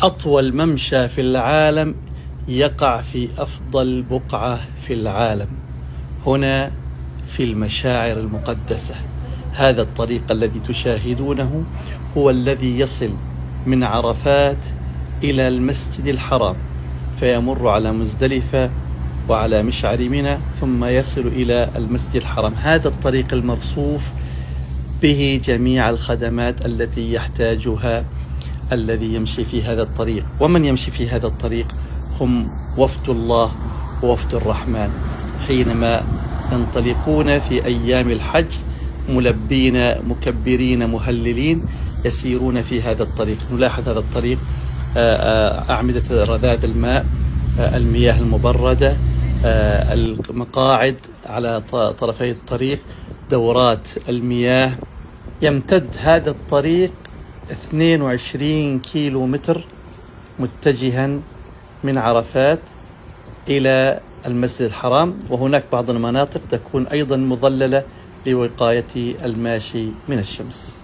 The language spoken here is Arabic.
أطول ممشى في العالم يقع في أفضل بقعة في العالم، هنا في المشاعر المقدسة. هذا الطريق الذي تشاهدونه هو الذي يصل من عرفات إلى المسجد الحرام، فيمر على مزدلفة وعلى مشعر منى ثم يصل إلى المسجد الحرام. هذا الطريق المرصوف به جميع الخدمات التي يحتاجها الذي يمشي في هذا الطريق. ومن يمشي في هذا الطريق هم وفد الله ووفد الرحمن، حينما ينطلقون في أيام الحج ملبين مكبرين مهللين يسيرون في هذا الطريق. نلاحظ هذا الطريق أعمدة رذاذ الماء، المياه المبردة، المقاعد على طرفي الطريق، دورات المياه. يمتد هذا الطريق 22 كيلو متر متجها من عرفات إلى المسجد الحرام، وهناك بعض المناطق تكون أيضا مظللة لوقاية الماشي من الشمس.